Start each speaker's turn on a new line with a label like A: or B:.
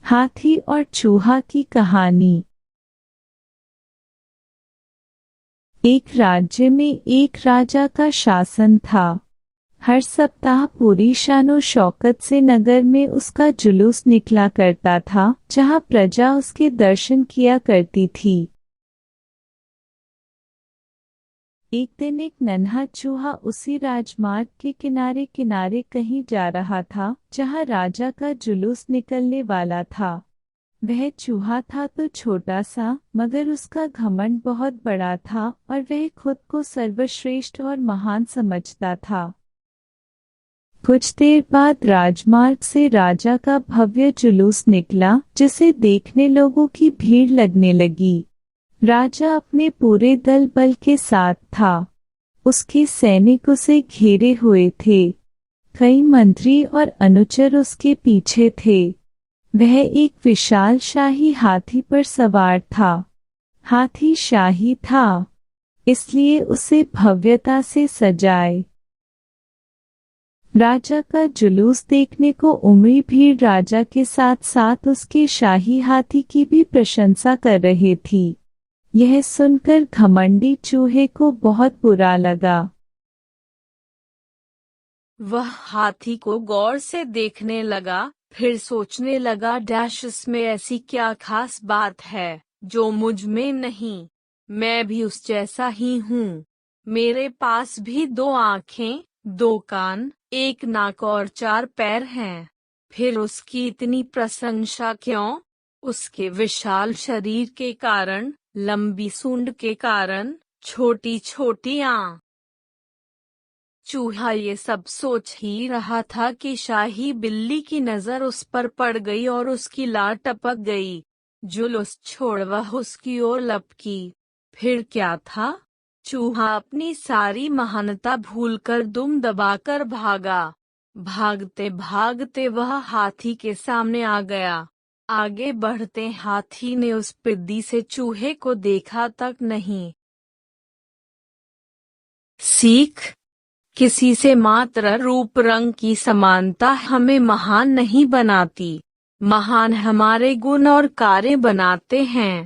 A: हाथी और चूहा की कहानी। एक राज्य में एक राजा का शासन था। हर सप्ताह पूरी शानो शौकत से नगर में उसका जुलूस निकला करता था, जहां प्रजा उसके दर्शन किया करती थी। एक दिन एक नन्हा चूहा उसी राजमार्ग के किनारे किनारे कहीं जा रहा था, जहां राजा का जुलूस निकलने वाला था। वह चूहा था तो छोटा सा, मगर उसका घमंड बहुत बड़ा था और वह खुद को सर्वश्रेष्ठ और महान समझता था। कुछ देर बाद राजमार्ग से राजा का भव्य जुलूस निकला, जिसे देखने लोगों की भीड़ लगने लगी। राजा अपने पूरे दल बल के साथ था। उसके सैनिक उसे घेरे हुए थे। कई मंत्री और अनुचर उसके पीछे थे। वह एक विशाल शाही हाथी पर सवार था। हाथी शाही था, इसलिए उसे भव्यता से सजाए। राजा का जुलूस देखने को उमड़ी भीड़ राजा के साथ साथ उसके शाही हाथी की भी प्रशंसा कर रही थी। यह सुनकर घमंडी चूहे को बहुत बुरा लगा।
B: वह हाथी को गौर से देखने लगा, फिर सोचने लगा इसमें ऐसी क्या खास बात है जो मुझ में नहीं। मैं भी उस जैसा ही हूँ। मेरे पास भी 2 आँखें, 2 कान, 1 नाक और 4 पैर हैं। फिर उसकी इतनी प्रशंसा क्यों? उसके विशाल शरीर के कारण, लंबी सूंड के कारण, छोटी छोटी आँख। चूहा ये सब सोच ही रहा था कि शाही बिल्ली की नजर उस पर पड़ गई और उसकी लार टपक गई। जुलूस छोड़ वह उसकी ओर लपकी। फिर क्या था? चूहा अपनी सारी महानता भूलकर दुम दबाकर भागा। भागते भागते वह हाथी के सामने आ गया। आगे बढ़ते हाथी ने उस पिद्दी से चूहे को देखा तक नहीं। सीख: किसी से मात्र रूप रंग की समानता हमें महान नहीं बनाती। महान हमारे गुण और कार्य बनाते हैं।